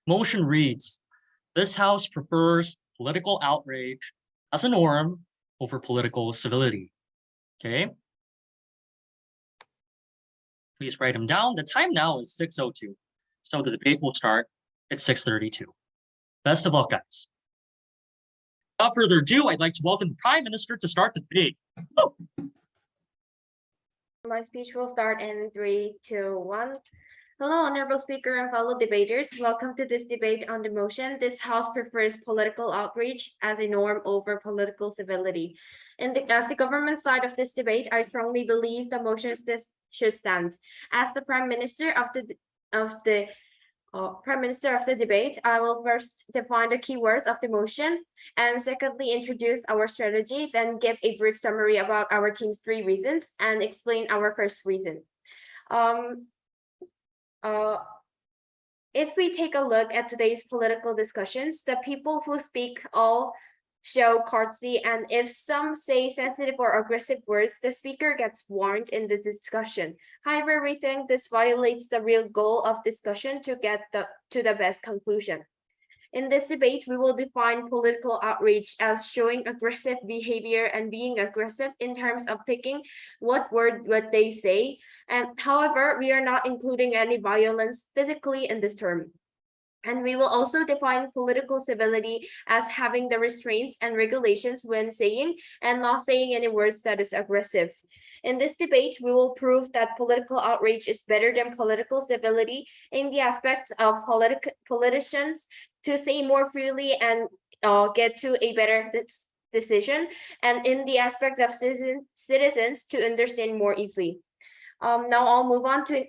Motion reads, this House prefers political outrage as a norm over political civility. Okay. Please write them down. The time now is 6:02. So the debate will start at 6:32. Best of luck, guys. Without further ado, I'd like to welcome the Prime Minister to start the debate. Oh. My speech will start in 3, 2, 1. Hello, honorable speaker and fellow debaters. Welcome to this debate on the motion, this House prefers political outrage as a norm over political civility. As the government side of this debate, I strongly believe the motion should stand. As the Prime Minister of the debate, I will first define the keywords of the motion, and secondly, introduce our strategy, then give a brief summary about our team's 3 reasons, and explain our first reason. If we take a look at today's political discussions, the people who speak all show courtesy, and if some say sensitive or aggressive words, the speaker gets warned in the discussion. However, we think this violates the real goal of discussion to get to the best conclusion. In this debate, we will define political outrage as showing aggressive behavior and being aggressive in terms of picking what they say. And however, we are not including any violence physically in this term. And we will also define political civility as having the restraints and regulations when saying and not saying any words that is aggressive. In this debate, we will prove that political outrage is better than political civility in the aspects of politicians to say more freely and get to a better decision, and in the aspect of citizens to understand more easily. Now I'll move on to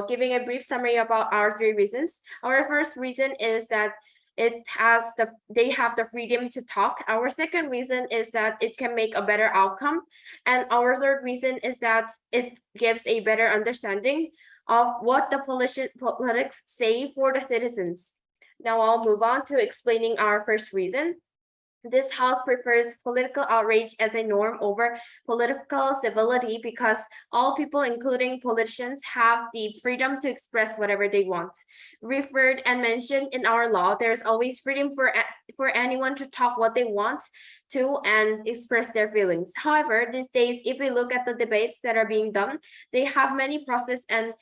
giving a brief summary about our 3 reasons. Our first reason is that they have the freedom to talk. Our second reason is that it can make a better outcome. And our third reason is that it gives a better understanding of what the politics say for the citizens. Now I'll move on to explaining our first reason. This House prefers political outrage as a norm over political civility because all people, including politicians, have the freedom to express whatever they want. Referred and mentioned in our law, there's always freedom for anyone to talk what they want to and express their feelings. However, these days, if we look at the debates that are being done, they have many processes and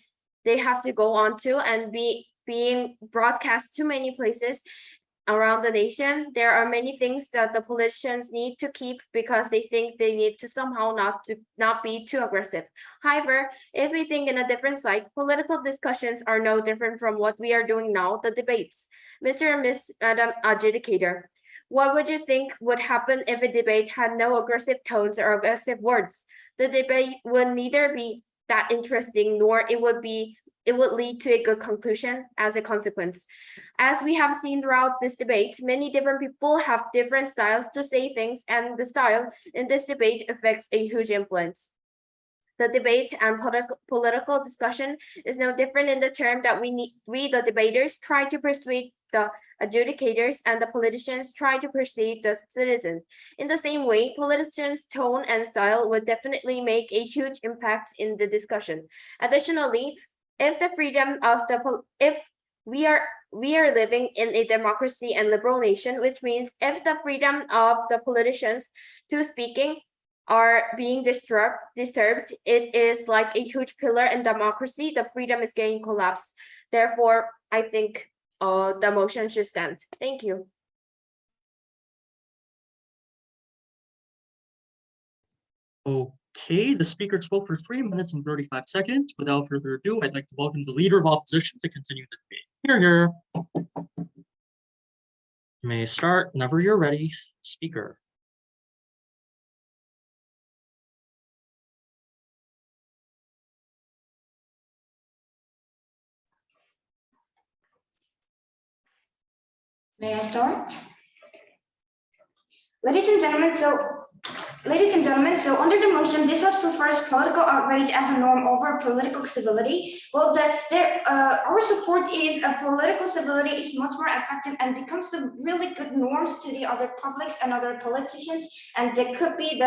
they have to go on to and being broadcast to many places around the nation. There are many things that the politicians need to keep because they think they need to somehow not be too aggressive. However, if we think in a different side, political discussions are no different from what we are doing now, the debates. Mr. and Ms. Madam Adjudicator, what would you think would happen if a debate had no aggressive tones or aggressive words? The debate would neither be that interesting nor it would lead to a good conclusion as a consequence. As we have seen throughout this debate, many different people have different styles to say things, and the style in this debate affects a huge influence. The debate and political discussion is no different in the term that we, the debaters, try to persuade the adjudicators and the politicians try to persuade the citizens. In the same way, politicians' tone and style would definitely make a huge impact in the discussion. Additionally, if we are living in a democracy and liberal nation, which means if the freedom of the politicians to speaking are being disturbed, it is like a huge pillar in democracy. The freedom is getting collapsed. Therefore, I think the motion should stand. Thank you. Okay, the speaker spoke for 3 minutes and 35 seconds. Without further ado, I'd like to welcome the Leader of Opposition to continue the debate. Hear, hear. You may start whenever you're ready, speaker. May I start? Ladies and gentlemen, so under the motion, this House prefers political outrage as a norm over political civility. Well, our support is political civility is much more effective and becomes the really good norms to the other publics and other politicians, and they could be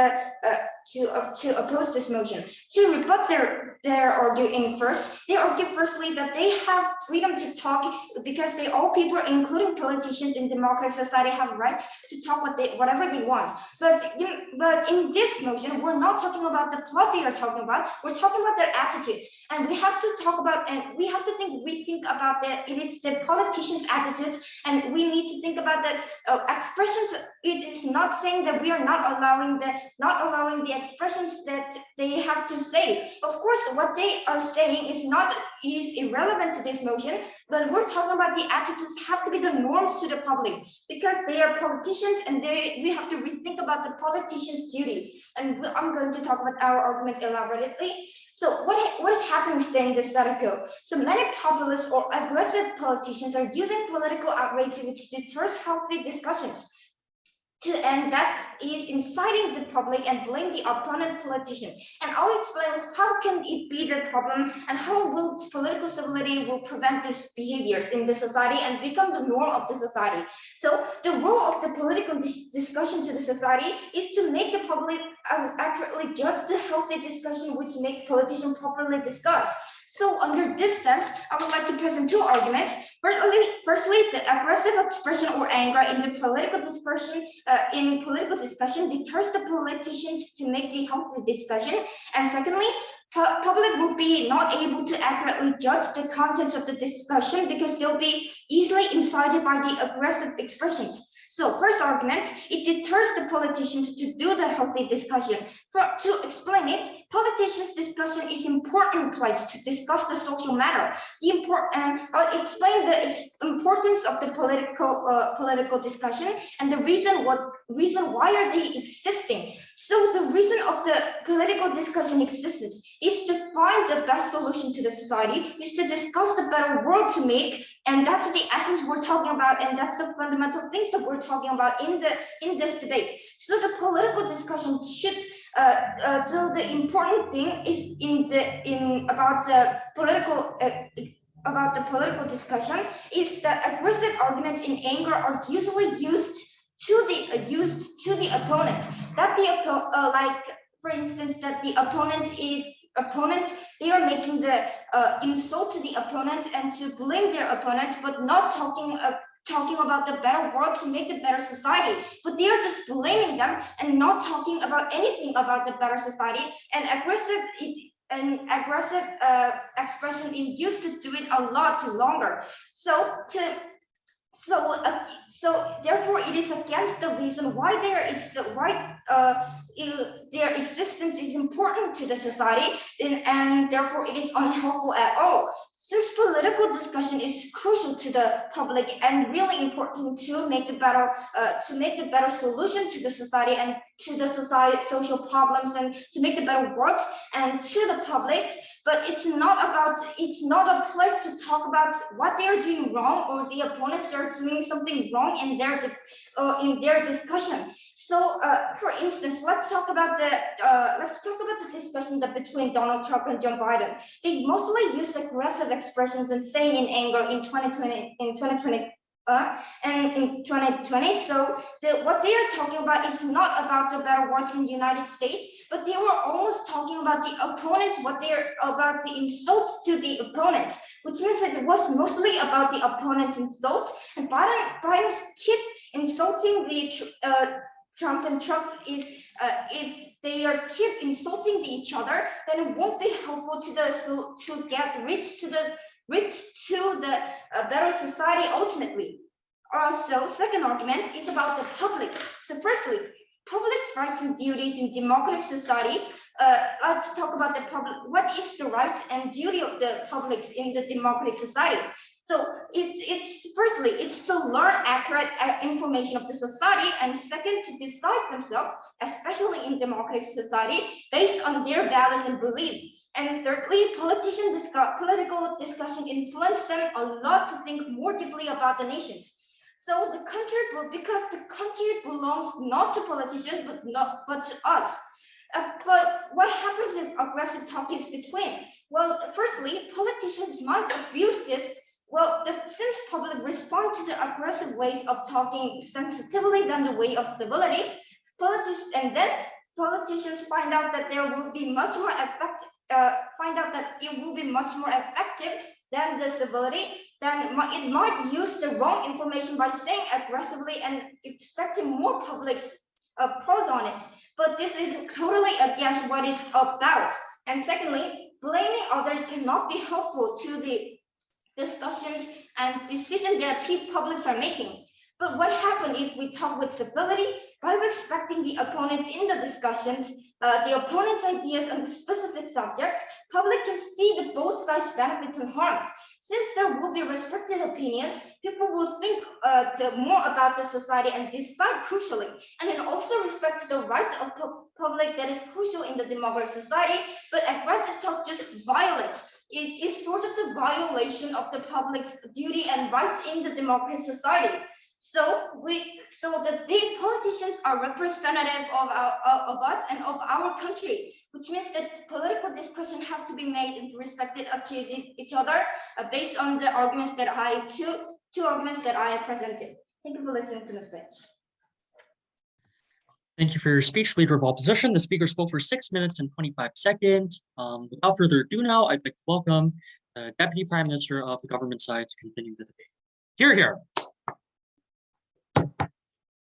to oppose this motion. To rebut their arguing first, they argue firstly that they have freedom to talk because all people, including politicians in democratic society, have rights to talk whatever they want. But in this motion, we're not talking about the plot they are talking about. We're talking about their attitudes, and we have to talk about rethink about that. It is the politicians' attitudes, and we need to think about that expressions. It is not saying that we are not allowing the expressions that they have to say. Of course, what they are saying is irrelevant to this motion, but we're talking about the attitudes have to be the norms to the public because they are politicians, and we have to rethink about the politicians' duty. And I'm going to talk about our arguments elaborately. So what is happening today in this status quo? So many populist or aggressive politicians are using political outrage which deters healthy discussions. And that is inciting the public and blame the opponent politician. And I'll explain how can it be the problem and how will political civility will prevent these behaviors in the society and become the norm of the society. So the role of the political discussion to the society is to make the public accurately judge the healthy discussion which make politicians properly discuss. So under this stance, I would like to present two arguments. Firstly, the aggressive expression or anger in the political discussion deters the politicians to make the healthy discussion. And secondly, public will be not able to accurately judge the contents of the discussion because they'll be easily incited by the aggressive expressions. So first argument, it deters the politicians to do the healthy discussion. To explain it, politicians' discussion is important place to discuss the social matter. I'll explain the importance of the political discussion and the reason why are they existing. So the reason of the political discussion existence is to find the best solution to the society, is to discuss the better world to make, and that's the essence we're talking about, and that's the fundamental things that we're talking about in this debate. So the political discussion should. So the important thing is about the political discussion is that aggressive arguments in anger are usually used to the opponent. That like for instance that the opponent they are making the insult to the opponent and to blame their opponent, but not talking about the better world to make the better society, but they are just blaming them and not talking about anything about the better society. And aggressive expression induced to do it a lot longer. So therefore, it is against the reason why their existence is important to the society, and therefore it is unhelpful at all. Since political discussion is crucial to the public and really important to make the better solution to the society and to the society social problems and to make the better works and to the public, but it's not a place to talk about what they are doing wrong or the opponents are doing something wrong in their discussion. So, for instance, let's talk about the discussion between Donald Trump and Joe Biden. They mostly use aggressive expressions and saying in anger in 2020 and in 2020. So what they are talking about is not about the better words in the United States, but they were almost talking about the opponents, about the insults to the opponents, which means that it was mostly about the opponent's insults. And Biden's keep insulting the Trump, and Trump is if they are keep insulting each other, then it won't be helpful to get rich to the better society ultimately. Also, second argument is about the public. So firstly, public's rights and duties in democratic society. Let's talk about the public. What is the right and duty of the public in the democratic society? So it's to learn accurate information of the society, and second, to decide themselves, especially in democratic society, based on their values and beliefs. And thirdly, political discussion influence them a lot to think more deeply about the nations. So because the country belongs not to politicians, but to us. But what happens if aggressive talk is between? Well, firstly, politicians might abuse this. Well, since public respond to the aggressive ways of talking sensitively than the way of civility, politicians find out that there will be much more effective, find out that it will be much more effective than the civility, then it might use the wrong information by saying aggressively and expecting more public's pros on it. But this is totally against what it's about. And secondly, blaming others cannot be helpful to the discussions and decisions that publics are making. But what happens if we talk with civility by respecting the opponents in the discussions, the opponent's ideas on the specific subject, public can see the both sides' benefits and harms. Since there will be respected opinions, people will think more about the society and decide crucially. And it also respects the rights of public that is crucial in the democratic society, but aggressive talk just violates. It is sort of the violation of the public's duty and rights in the democratic society. So the politicians are representative of us and of our country, which means that political discussion have to be made and respected each other based on the arguments that two arguments that I presented. Thank you for listening to my speech. Thank you for your speech, Leader of Opposition. The speaker spoke for 6 minutes and 25 seconds. Without further ado now, I'd like to welcome the Deputy Prime Minister of the government side to continue the debate. Hear, hear.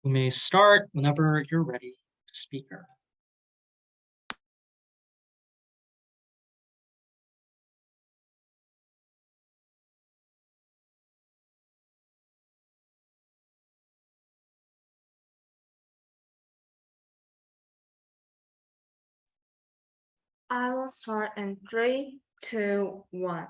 You may start whenever you're ready, speaker. I will start in 3, 2, 1.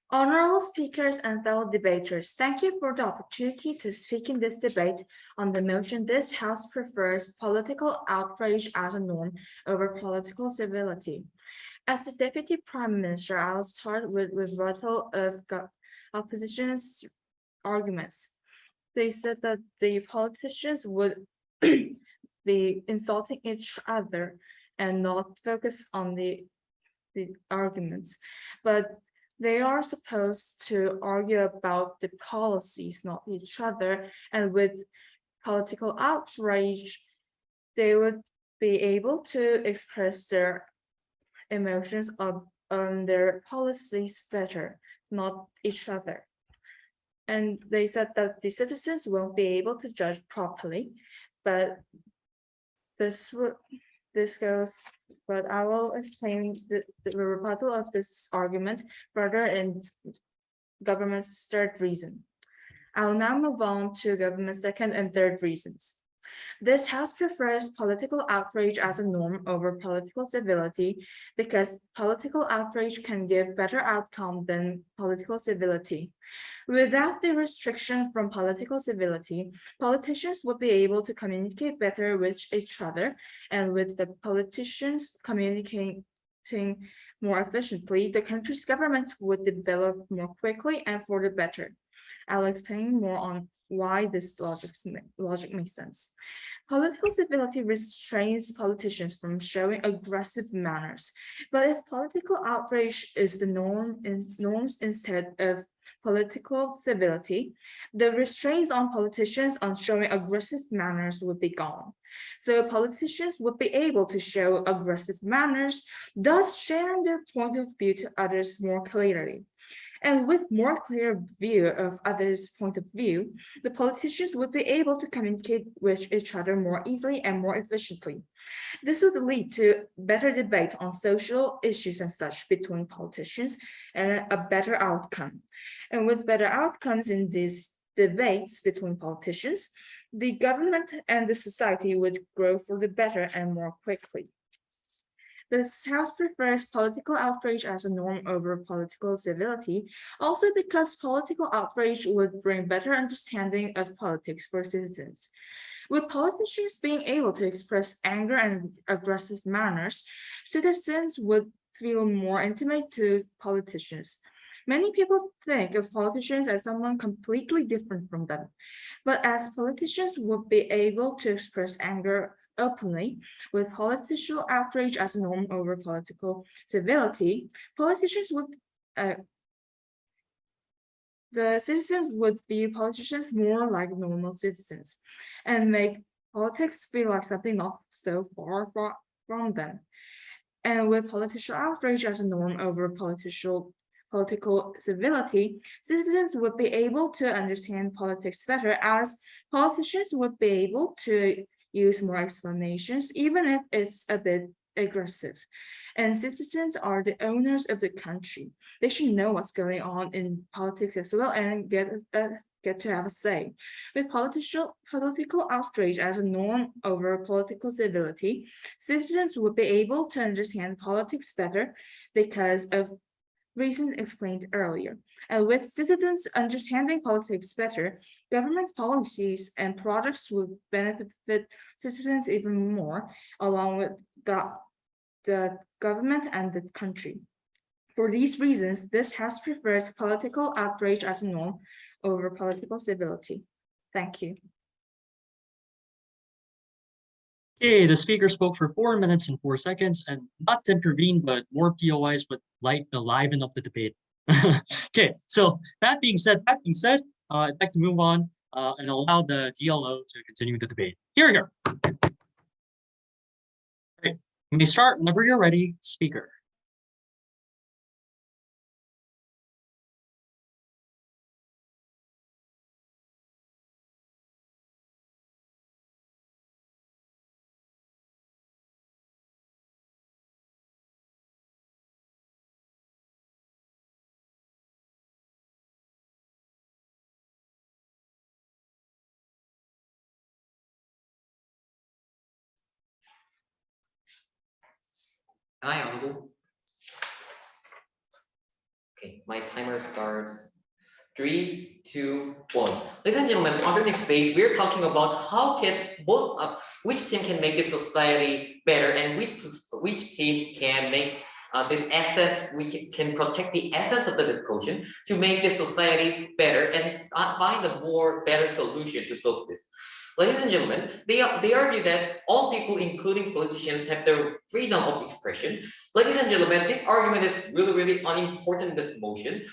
Honorable speakers and fellow debaters, thank you for the opportunity to speak in this debate on the motion this House prefers political outrage as a norm over political civility. As the Deputy Prime Minister, I will start with rebuttal of opposition's arguments. They said that the politicians would be insulting each other and not focus on the arguments, but they are supposed to argue about the policies, not each other. And with political outrage, they would be able to express their emotions on their policies better, not each other. And they said that the citizens won't be able to judge properly, but but I will explain the rebuttal of this argument further in government's third reason. I will now move on to government's second and third reasons. This House prefers political outrage as a norm over political civility because political outrage can give better outcome than political civility. Without the restriction from political civility, politicians would be able to communicate better with each other, and with the politicians communicating more efficiently, the country's government would develop more quickly and for the better. I'll explain more on why this logic makes sense. Political civility restrains politicians from showing aggressive manners, but if political outrage is the norms instead of political civility, the restraints on politicians on showing aggressive manners would be gone. So politicians would be able to show aggressive manners, thus sharing their point of view to others more clearly. And with more clear view of others' point of view, the politicians would be able to communicate with each other more easily and more efficiently. This would lead to better debate on social issues and such between politicians and a better outcome. And with better outcomes in these debates between politicians, the government and the society would grow for the better and more quickly. This House prefers political outrage as a norm over political civility, also because political outrage would bring better understanding of politics for citizens. With politicians being able to express anger and aggressive manners, citizens would feel more intimate to politicians. Many people think of politicians as someone completely different from them, but as politicians would be able to express anger openly, with political outrage as a norm over political civility, the citizens would view politicians more like normal citizens and make politics feel like something not so far from them. And with political outrage as a norm over political civility, citizens would be able to understand politics better, as politicians would be able to use more explanations, even if it's a bit aggressive. And citizens are the owners of the country. They should know what's going on in politics as well and get to have a say. With political outrage as a norm over political civility, citizens would be able to understand politics better because of reasons explained earlier. And with citizens understanding politics better, government's policies and products would benefit citizens even more, along with the government and the country. For these reasons, this House prefers political outrage as a norm over political civility. Thank you. Okay, the speaker spoke for 4 minutes and 4 seconds, and not to intervene, but more POIs would liven up the debate. Okay, so that being said, I'd like to move on and allow the DLO to continue the debate. Here we go. All right, you may start whenever you're ready, speaker. Am I audible? Okay, my timer starts. 3, 2, 1. Ladies and gentlemen, on the next page, we're talking about how can which team can make this society better, and which team can make this essence, we can protect the essence of the discussion to make this society better and find a more better solution to solve this. Ladies and gentlemen, they argue that all people, including politicians, have their freedom of expression. Ladies and gentlemen, this argument is really unimportant in this motion.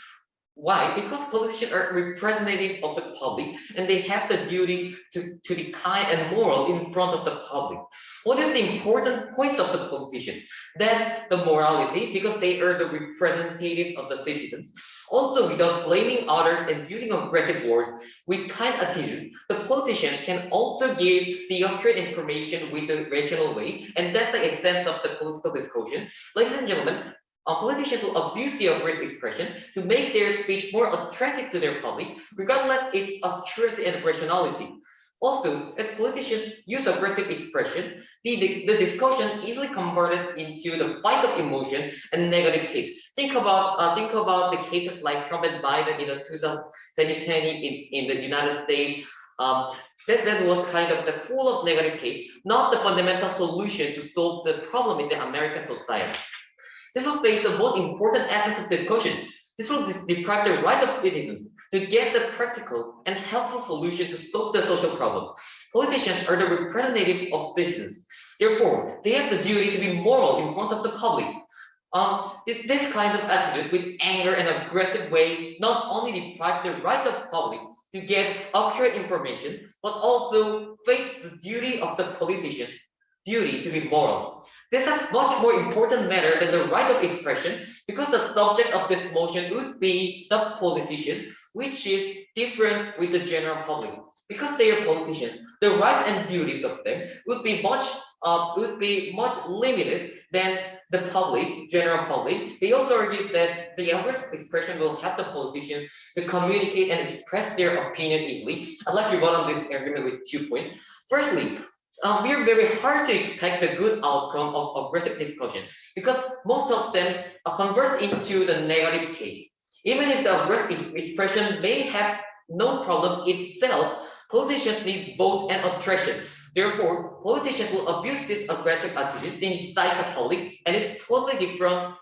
Why? Because politicians are representative of the public, and they have the duty to be kind and moral in front of the public. What is the important points of the politicians? That's the morality, because they are the representative of the citizens. Also, without blaming others and using aggressive words, with kind attitude, the politicians can also give the accurate information with the rational way, and that's the essence of the political discussion. Ladies and gentlemen, politicians will abuse the aggressive expression to make their speech more attractive to their public, regardless its accuracy and rationality. Also, as politicians use aggressive expressions, the discussion easily converted into the fight of emotion and negative case. Think about the cases like Trump and Biden in the 2020 in the United States. That was kind of the full of negative case, not the fundamental solution to solve the problem in the American society. This will be the most important essence of discussion. This will deprive the right of citizens to get the practical and helpful solution to solve the social problem. Politicians are the representative of citizens. Therefore, they have the duty to be moral in front of the public. This kind of attitude with anger and aggressive way not only deprive the right of public to get accurate information, but also face the duty of the politicians, duty to be moral. This is much more important matter than the right of expression, because the subject of this motion would be the politicians, which is different with the general public. Because they are politicians, the right and duties of them would be much limited than the public, general public. They also argue that the aggressive expression will help the politicians to communicate and express their opinion easily. I'd like to run on this argument with 2 points. Firstly, we are very hard to expect the good outcome of aggressive discussion, because most of them convert into the negative case. Even if the aggressive expression may have no problems itself, politicians need vote and attraction. Therefore, politicians will abuse this aggressive attitude inside the public, and it's totally different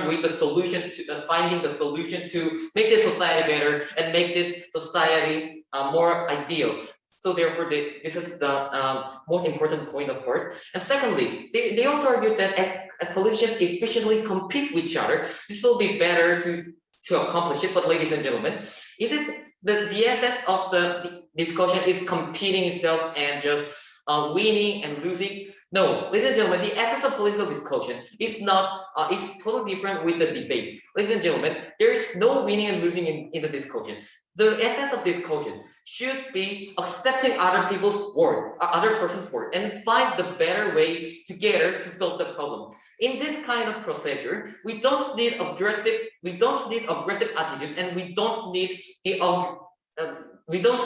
with the solution to finding the solution to make this society better and make this society more ideal. So therefore, this is the most important point of part. And secondly, they also argue that as politicians efficiently compete with each other, this will be better to accomplish it. But ladies and gentlemen, is it the essence of the discussion is competing itself and just winning and losing? No, ladies and gentlemen, the essence of political discussion is not is totally different with the debate. Ladies and gentlemen, there is no winning and losing in the discussion. The essence of discussion should be accepting other people's word, other person's word, and find the better way together to solve the problem. In this kind of procedure, we don't need aggressive attitude, and we don't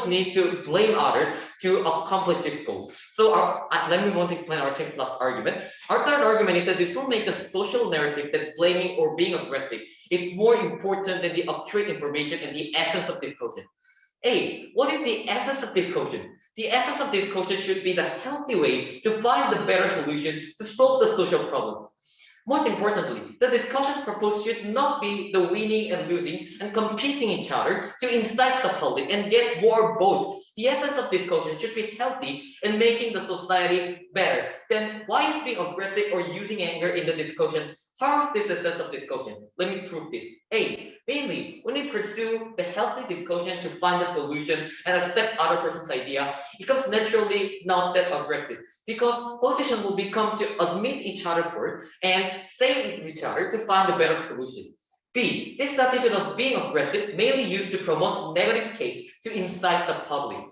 need to blame others to accomplish this goal. So let me want to explain our text last argument. Our third argument is that this will make the social narrative that blaming or being aggressive is more important than the accurate information and the essence of discussion. A, what is the essence of discussion? The essence of discussion should be the healthy way to find the better solution to solve the social problems. Most importantly, the discussions proposed should not be the winning and losing and competing each other to incite the public and get more votes. The essence of discussion should be healthy and making the society better. Then why is being aggressive or using anger in the discussion harms this essence of discussion? Let me prove this. A, mainly when we pursue the healthy discussion to find a solution and accept other person's idea, it becomes naturally not that aggressive because politicians will become to admit each other's word and say it to each other to find a better solution. B, this attitude of being aggressive mainly used to promote negative case to incite the public.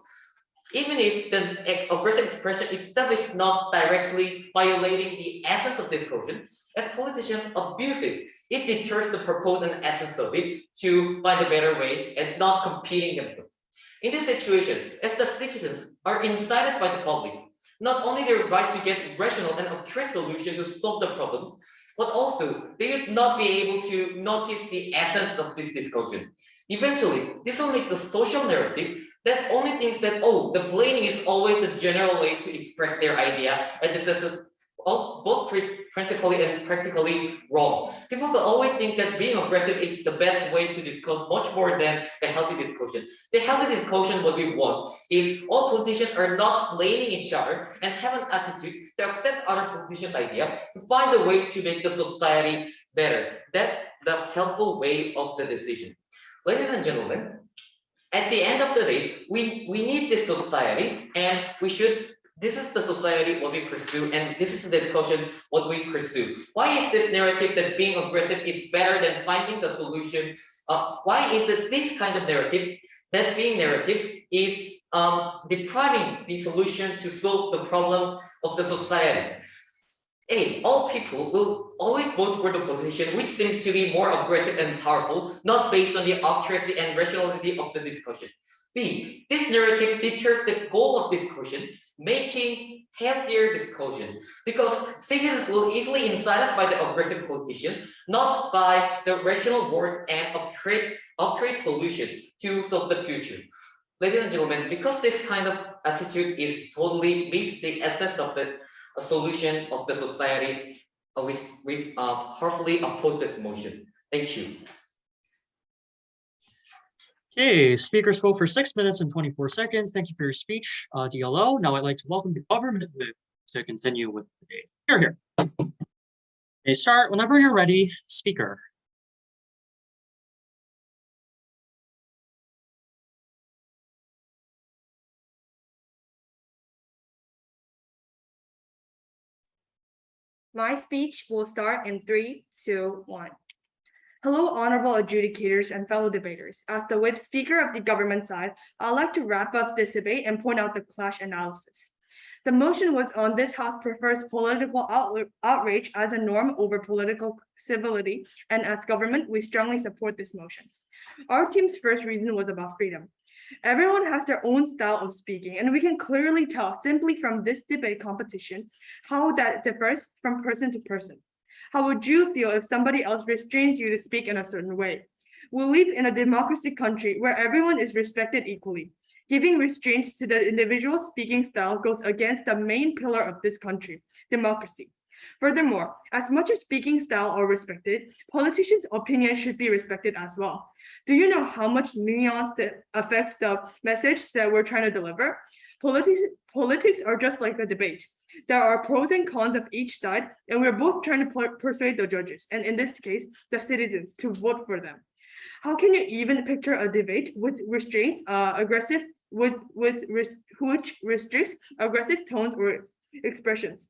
Even if the aggressive expression itself is not directly violating the essence of discussion, as politicians abuse it, it deters the purpose and essence of it to find a better way and not competing themselves. In this situation, as the citizens are incited by the public, not only their right to get rational and accurate solutions to solve the problems, but also they would not be able to notice the essence of this discussion. Eventually, this will make the social narrative that only thinks that, oh, the blaming is always the general way to express their idea, and this is both principally and practically wrong. People will always think that being aggressive is the best way to discuss much more than a healthy discussion. The healthy discussion, what we want is all politicians are not blaming each other and have an attitude to accept other politicians' idea to find a way to make the society better. That's the helpful way of the decision. Ladies and gentlemen, at the end of the day, we need this society, and this is the society what we pursue, and this is the discussion what we pursue. Why is this narrative that being aggressive is better than finding the solution? Why is it this kind of narrative, that being narrative is depriving the solution to solve the problem of the society? A, all people will always vote for the politician which seems to be more aggressive and powerful, not based on the accuracy and rationality of the discussion. B, this narrative deters the goal of discussion, making healthier discussion, because citizens will easily incited by the aggressive politicians, not by the rational words and accurate solutions to solve the future. Ladies and gentlemen, because this kind of attitude is totally miss the essence of the solution of the society, we heartily oppose this motion. Thank you. Okay, speaker spoke for 6 minutes and 24 seconds. Thank you for your speech, DLO. Now I'd like to welcome the government to continue with the debate. Here. Okay, start whenever you're ready, speaker. My speech will start in 3, 2, 1. Hello, honorable adjudicators and fellow debaters. As the whip speaker of the government side, I'd like to wrap up this debate and point out the clash analysis. The motion was on this House prefers political outrage as a norm over political civility, and as government, we strongly support this motion. Our team's first reason was about freedom. Everyone has their own style of speaking, and we can clearly tell simply from this debate competition how that differs from person to person. How would you feel if somebody else restrains you to speak in a certain way? We live in a democracy country where everyone is respected equally. Giving restraints to the individual speaking style goes against the main pillar of this country, democracy. Furthermore, as much as speaking style are respected, politicians' opinions should be respected as well. Do you know how much nuance that affects the message that we're trying to deliver? Politics are just like a debate. There are pros and cons of each side, and we're both trying to persuade the judges, and in this case, the citizens, to vote for them. How can you even picture a debate with restraints, which restricts aggressive tones or expressions?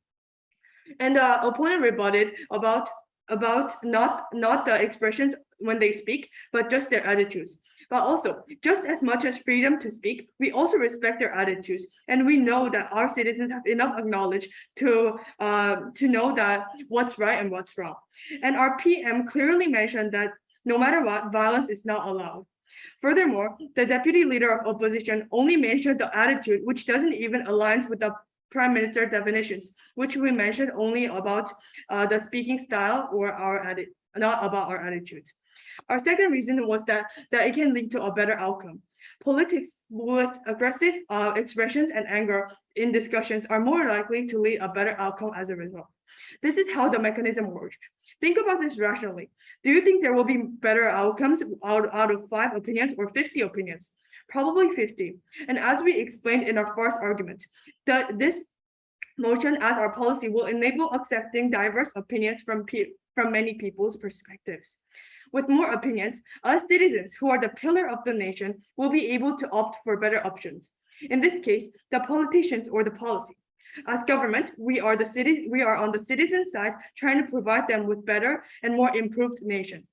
And the opponent rebutted about not the expressions when they speak, but just their attitudes. But also, just as much as freedom to speak, we also respect their attitudes, and we know that our citizens have enough knowledge to know that what's right and what's wrong. And our PM clearly mentioned that no matter what, violence is not allowed. Furthermore, the deputy leader of opposition only mentioned the attitude, which doesn't even align with the Prime Minister definitions, which we mentioned only about the speaking style or not about our attitude. Our second reason was that it can lead to a better outcome. Politics with aggressive expressions and anger in discussions are more likely to lead a better outcome as a result. This is how the mechanism works. Think about this rationally. Do you think there will be better outcomes out of 5 opinions or 50 opinions? Probably 50. And as we explained in our first argument, this motion as our policy will enable accepting diverse opinions from many people's perspectives. With more opinions, us citizens who are the pillar of the nation will be able to opt for better options. In this case, the politicians or the policy. As government, we are on the citizen side trying to provide them with better and more improved nation.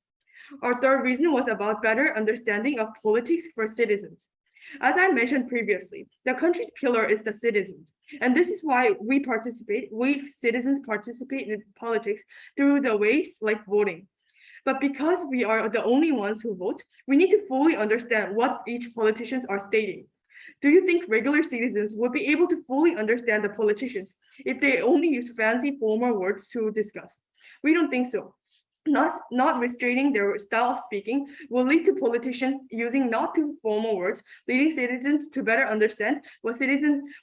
Our third reason was about better understanding of politics for citizens. As I mentioned previously, the country's pillar is the citizens. And this is why we citizens participate in politics through the ways like voting. But because we are the only ones who vote, we need to fully understand what each politicians are stating. Do you think regular citizens would be able to fully understand the politicians if they only use fancy formal words to discuss? We don't think so. Not restraining their style of speaking will lead to politicians using not too formal words, leading citizens to better understand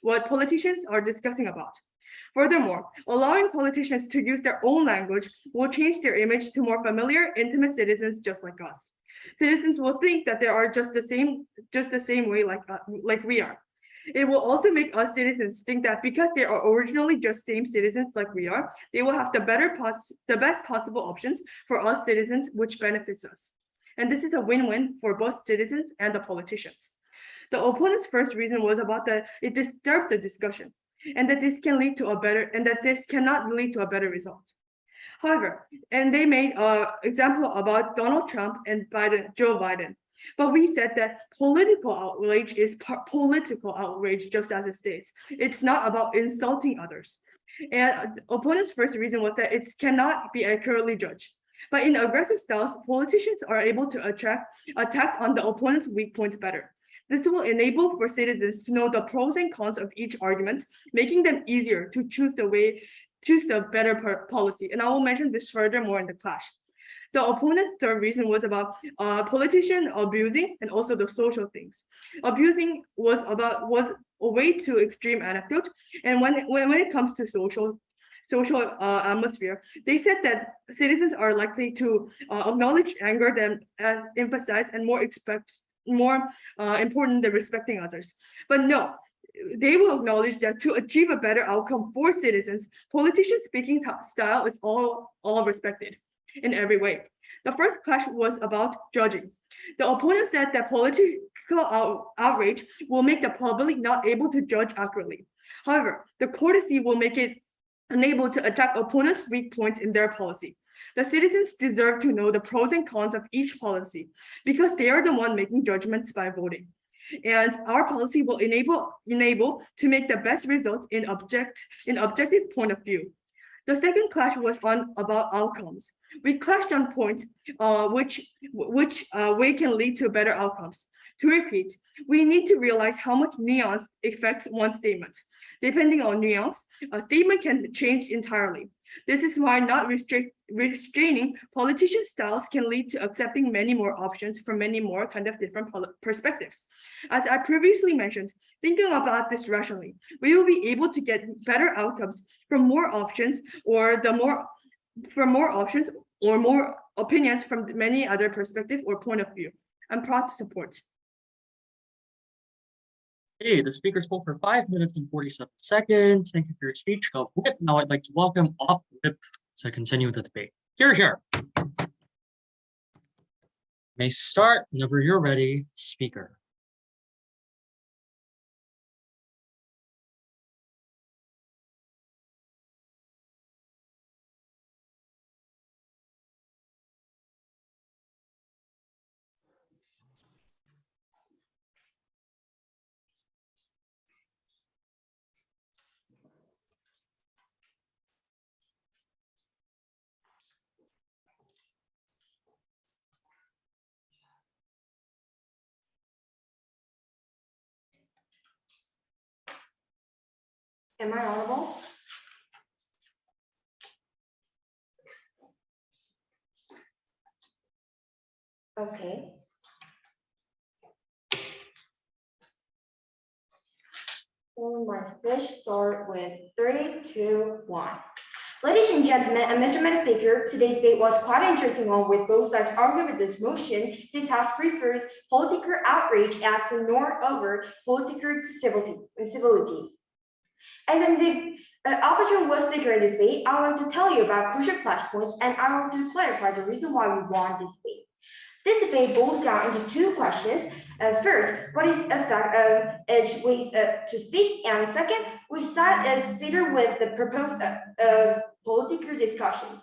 what politicians are discussing about. Furthermore, allowing politicians to use their own language will change their image to more familiar, intimate citizens just like us. Citizens will think that they are just the same way like we are. It will also make us citizens think that because they are originally just same citizens like we are, they will have the best possible options for us citizens, which benefits us. And this is a win-win for both citizens and the politicians. The opponent's first reason was about that it disturbs the discussion, and that this cannot lead to a better result. However, and they made an example about Donald Trump and Joe Biden. But we said that political outrage is political outrage, just as it states. It's not about insulting others. And opponent's first reason was that it cannot be accurately judged. But in aggressive styles, politicians are able to attack on the opponent's weak points better. This will enable for citizens to know the pros and cons of each argument, making them easier to choose the better policy. And I will mention this furthermore in the clash. The opponent's third reason was about politician abusing and also the social things. Abusing was a way too extreme anecdote. And when it comes to social atmosphere, they said that citizens are likely to acknowledge anger than emphasize and more important than respecting others. But no, they will acknowledge that to achieve a better outcome for citizens, politicians' speaking style is all respected in every way. The first clash was about judging. The opponent said that political outrage will make the public not able to judge accurately. However, the courtesy will make it unable to attack opponents' weak points in their policy. The citizens deserve to know the pros and cons of each policy because they are the one making judgments by voting. And our policy will enable to make the best result in objective point of view. The second clash was about outcomes. We clashed on points which way can lead to better outcomes. To repeat, we need to realize how much nuance affects one statement. Depending on nuance, a statement can change entirely. This is why not restraining politician styles can lead to accepting many more options from many more kind of different perspectives. As I previously mentioned, thinking about this rationally, we will be able to get better outcomes from more options or more opinions from many other perspectives or point of view. I'm proud to support. Okay, the speaker spoke for 5 minutes and 47 seconds. Thank you for your speech. Now I'd like to welcome Whip to continue the debate. Here. May start whenever you're ready, speaker. Am I audible? Okay. So my speech start with 3, 2, 1. Ladies and gentlemen, and Mr. Madam Speaker, today's debate was quite an interesting one with both sides arguing with this motion. This House prefers political outrage as a norm over political civility. As I'm the opposition was speaker in this debate, I want to tell you about crucial flashpoints and I want to clarify the reason why we won this debate. This debate boils down into 2 questions. First, what is the effect of each ways to speak? And second, which side is fitter with the purpose of political discussion?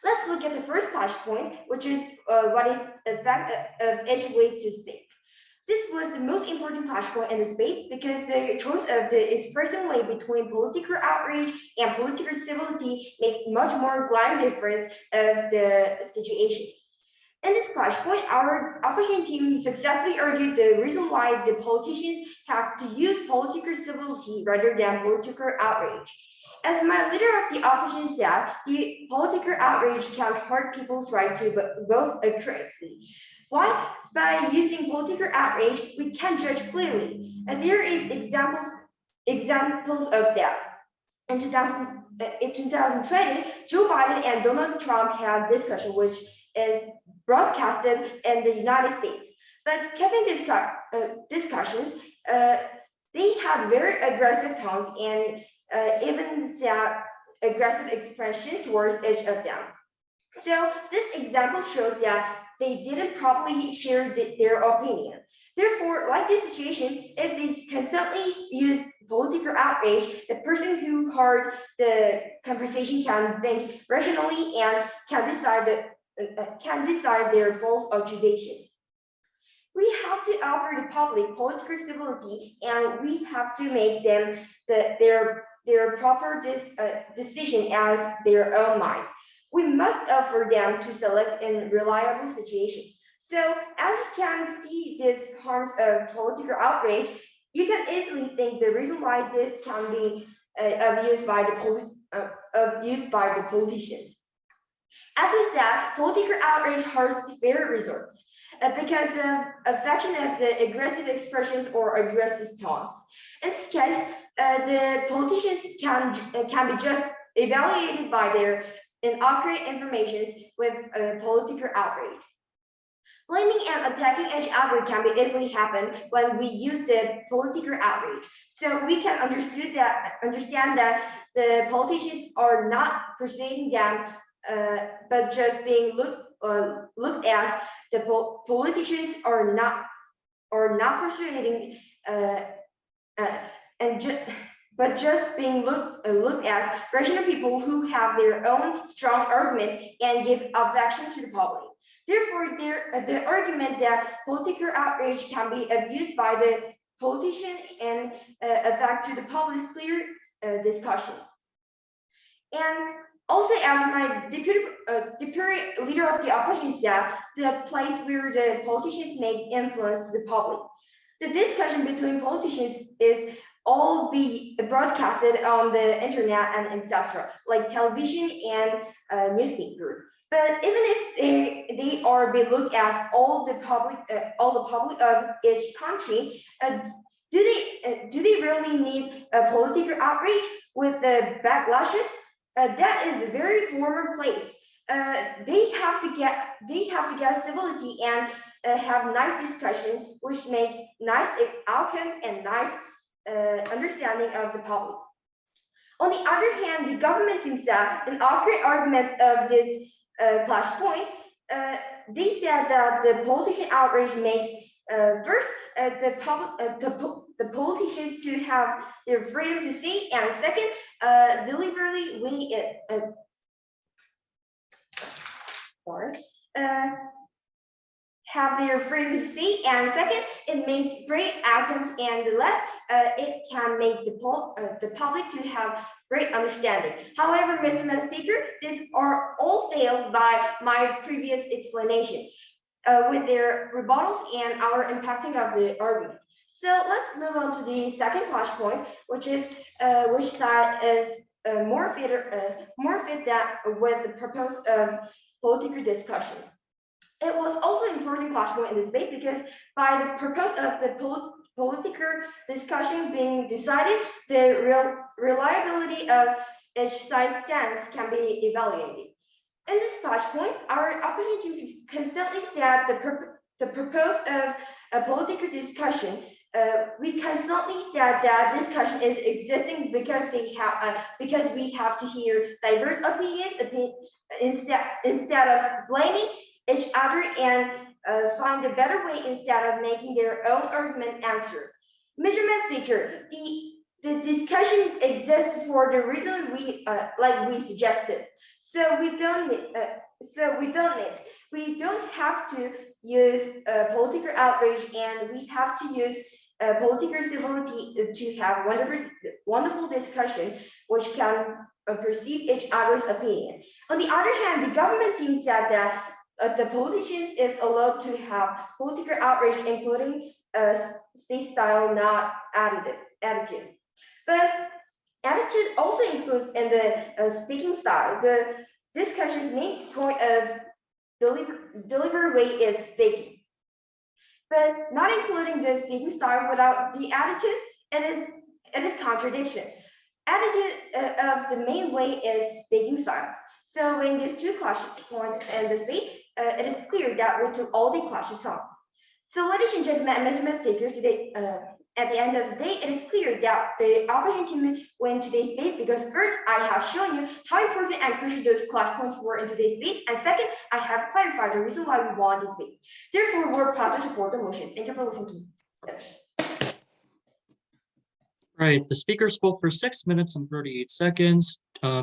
Let's look at the first flashpoint, which is what is the effect of each ways to speak. This was the most important flashpoint in this debate because the choice of the expressing way between political outrage and political civility makes much more glaring difference of the situation. In this flashpoint, our opposition team successfully argued the reason why the politicians have to use political civility rather than political outrage. As my leader of the opposition said, the political outrage can hurt people's right to vote correctly. Why? By using political outrage, we can judge clearly. And there is examples of that. In 2020, Joe Biden and Donald Trump had discussion which is broadcasted in the United States. But keeping discussions, they had very aggressive tones and even said aggressive expressions towards each of them. So this example shows that they didn't properly share their opinion. Therefore, like this situation, if they constantly use political outrage, the person who heard the conversation can think rationally and can decide their false accusation. We have to offer the public political civility, and we have to make them their proper decision as their own mind. We must offer them to select in reliable situations. So, as you can see these harms of political outrage, you can easily think the reason why this can be abused by the politicians. As we said, political outrage hurts fair results because of affection of the aggressive expressions or aggressive tones. In this case, the politicians can be just evaluated by their inaccurate information with political outrage. Blaming and attacking each other can be easily happen when we use the political outrage. So we can understand that the politicians are not persuading them, but just being looked as the politicians are not persuading, but just being looked as rational people who have their own strong argument and give affection to the public. Therefore, the argument that political outrage can be abused by the politician and affect to the public's clear discussion. And also, as my deputy leader of the opposition said, the place where the politicians make influence to the public. The discussion between politicians is all be broadcasted on the internet and etc., like television and newspaper. But even if they are be looked as all the public of each country, do they really need a political outrage with the backlashes? That is a very formal place. They have to get civility and have nice discussion, which makes nice outcomes and nice understanding of the public. On the other hand, the government himself, in accurate arguments of this flashpoint, they said that the political outrage makes first the politicians to have their freedom to say, and second, deliberately we have their freedom to say, and second, it makes great outcomes, and last, it can make the public to have great understanding. However, Mr. Madam Speaker, these are all failed by my previous explanation with their rebuttals and our impacting of the argument. So let's move on to the second flashpoint, which is which side is more fit that with the purpose of political discussion. It was also an important flashpoint in this debate because by the purpose of the political discussion being decided, the reliability of each side's stance can be evaluated. In this flashpoint, our opposition teams constantly said the purpose of a political discussion. We constantly said that discussion is existing because we have to hear diverse opinions instead of blaming each other and find a better way instead of making their own argument answer. Mr. Speaker, the discussion exists for the reason we suggested. So we don't have to use political outrage, and we have to use political civility to have wonderful discussion, which can perceive each other's opinion. On the other hand, the government team said that the politicians is allowed to have political outrage, including speech style, not attitude. But attitude also includes in the speaking style. The discussion's main point of delivery way is speaking, but not including the speaking style without the attitude, it is contradiction. Attitude of the main way is speaking style. So when these two clash points in this debate, it is clear that we took all the clashes on. So ladies and gentlemen, Mr. Speaker, today at the end of the day, it is clear that the opposition team win today's debate because first, I have shown you how important and crucial those clash points were in today's debate, and second, I have clarified the reason why we won this debate. Therefore, we're proud to support the motion. Thank you for listening to me. Right, the speaker spoke for 6 minutes and 38 seconds.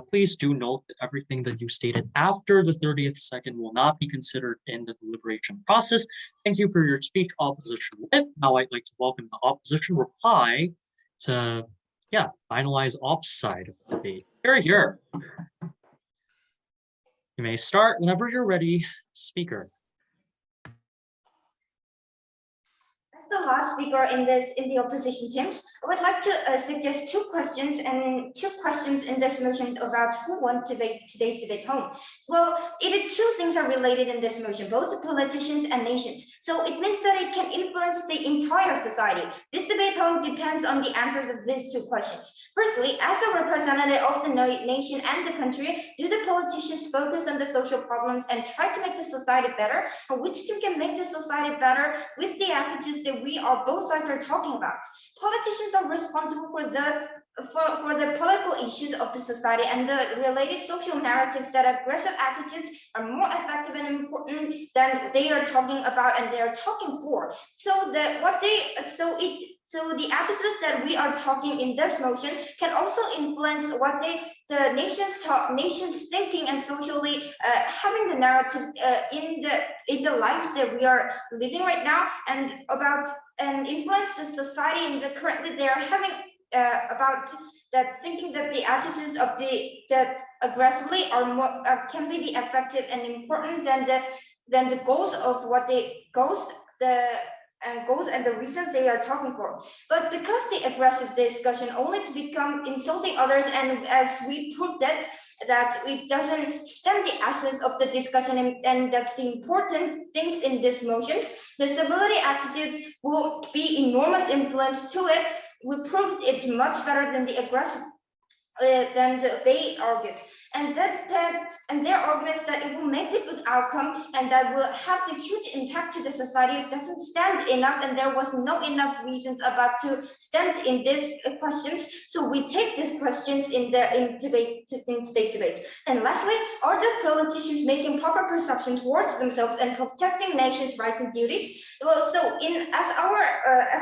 Please do note that everything that you stated after the 30th second will not be considered in the deliberation process. Thank you for your speech, opposition whip. Now I'd like to welcome the opposition reply to, finalize ops side of the debate. Here. You may start whenever you're ready, speaker. As the last speaker in the opposition teams, I would like to suggest two questions in this motion about who won today's debate home. Well, two things are related in this motion, both politicians and nations. So it means that it can influence the entire society. This debate home depends on the answers of these two questions. Firstly, as a representative of the nation and the country, do the politicians focus on the social problems and try to make the society better? Or which team can make the society better with the attitudes that both sides are talking about? Politicians are responsible for the political issues of the society and the related social narratives that aggressive attitudes are more effective and important than they are talking about and they are talking for. So the attitudes that we are talking in this motion can also influence what the nation's thinking and socially having the narratives in the life that we are living right now and influence the society and currently they are having about that thinking that the attitudes of that aggressively are more can be the effective and important than the goals of what goals and the reasons they are talking for. But because the aggressive discussion only to become insulting others, and as we proved that it doesn't stem the essence of the discussion, and that's the important things in this motion, the civility attitudes will be enormous influence to it. We proved it much better than the aggressive than they argued, and their arguments that it will make the good outcome and that will have the huge impact to the society. It doesn't stand enough, and there was no enough reasons about to stand in these questions. So we take these questions in today's debate. And lastly, are the politicians making proper perception towards themselves and protecting nations' rights and duties? Well, so as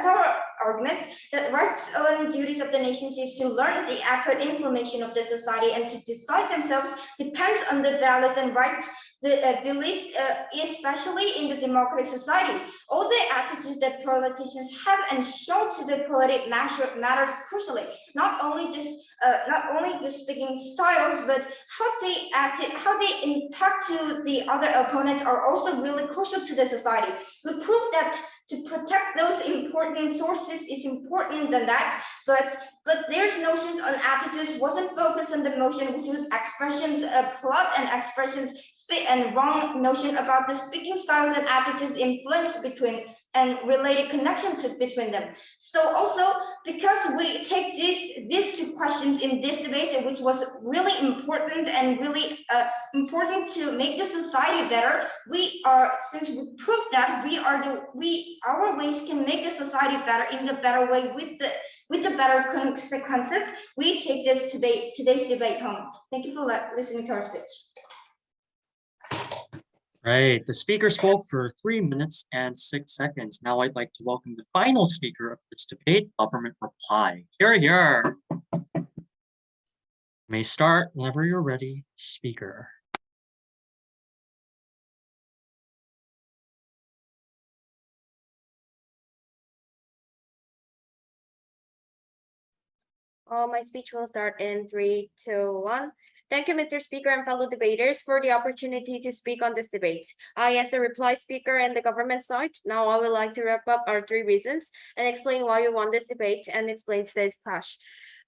our arguments, the rights and duties of the nations is to learn the accurate information of the society and to decide themselves depends on the values and rights beliefs, especially in the democratic society. All the attitudes that politicians have and show to the politic matters crucially. Not only just speaking styles, but how they impact to the other opponents are also really crucial to the society. We prove that to protect those important sources is important than that. But there's notions on attitudes wasn't focused on the motion, which was expressions of plot and expressions and wrong notion about the speaking styles and attitudes influence between and related connections between them. So also because we take these two questions in this debate, which was really important and really important to make the society better, since we proved that our ways can make the society better in the better way with the better consequences, we take today's debate home. Thank you for listening to our speech. Right, the speaker spoke for 3 minutes and 6 seconds. Now I'd like to welcome the final speaker of this debate, government reply. Here. May start whenever you're ready, speaker. My speech will start in 3, 2, 1. Thank you, Mr. Speaker and fellow debaters, for the opportunity to speak on this debate. As the reply speaker and the government side, now I would like to wrap up our 3 reasons and explain why we won this debate and explain today's clash.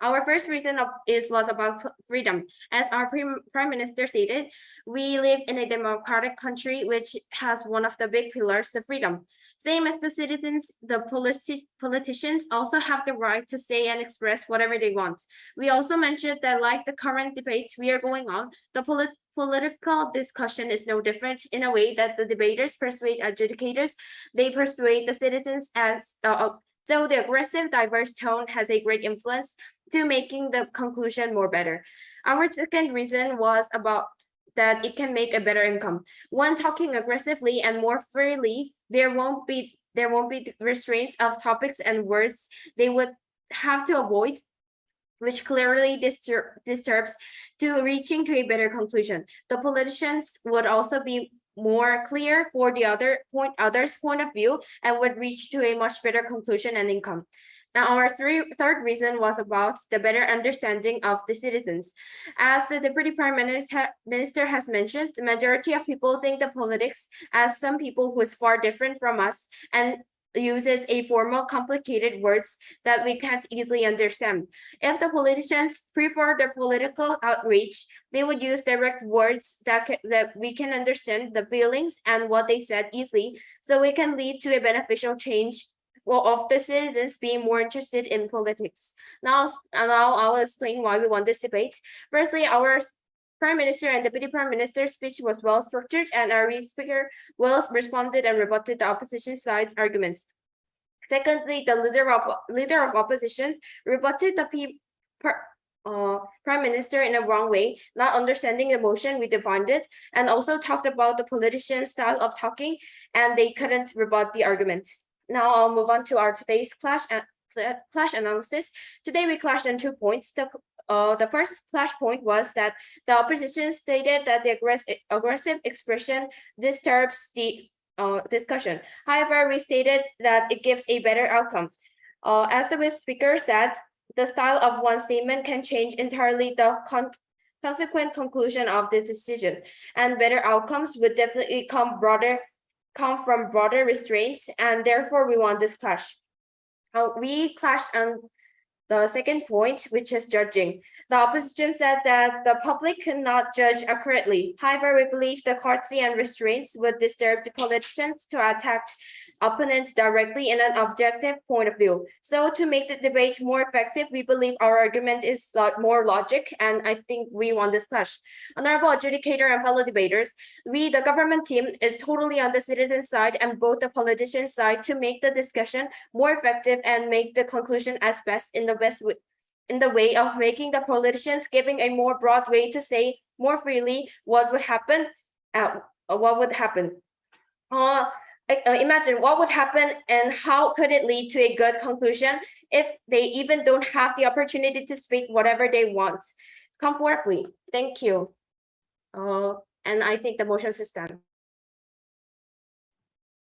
Our first reason was about freedom. As our Prime Minister stated, we live in a democratic country which has one of the big pillars, the freedom. Same as the citizens, the politicians also have the right to say and express whatever they want. We also mentioned that like the current debates we are going on, the political discussion is no different in a way that the debaters persuade adjudicators, they persuade the citizens so the aggressive, diverse tone has a great influence to making the conclusion more better. Our second reason was about that it can make a better income. When talking aggressively and more freely, there won't be restraints of topics and words they would have to avoid, which clearly disturbs to reaching to a better conclusion. The politicians would also be more clear for the other's point of view and would reach to a much better conclusion and income. Now, our third reason was about the better understanding of the citizens. As the Deputy Prime Minister has mentioned, the majority of people think the politics as some people who is far different from us and uses a formal, complicated words that we can't easily understand. If the politicians prefer the political outrage, they would use direct words that we can understand the feelings and what they said easily, so it can lead to a beneficial change of the citizens being more interested in politics. Now I'll explain why we won this debate. Firstly, our Prime Minister and Deputy Prime Minister's speech was well structured, and our speaker well responded and rebutted the opposition side's arguments. Secondly, the leader of opposition rebutted the Prime Minister in a wrong way, not understanding the motion we defined it, and also talked about the politician's style of talking, and they couldn't rebut the arguments. Now I'll move on to our today's clash analysis. Today we clashed on 2 points. The first clash point was that the opposition stated that the aggressive expression disturbs the discussion. However, we stated that it gives a better outcome. As the speaker said, the style of one statement can change entirely the consequent conclusion of the decision, and better outcomes would definitely come from broader restraints, and therefore we won this clash. We clashed on the second point, which is judging. The opposition said that the public cannot judge accurately. However, we believe the courtesy and restraints would disturb the politicians to attack opponents directly in an objective point of view. So to make the debate more effective, we believe our argument is more logic, and I think we won this clash. Honorable adjudicator and fellow debaters, we, the government team, is totally on the citizen side and both the politician side to make the discussion more effective and make the conclusion as best in the way of making the politicians giving a more broad way to say more freely what would happen. Imagine what would happen and how could it lead to a good conclusion if they even don't have the opportunity to speak whatever they want comfortably. Thank you. And I think the motion is stand.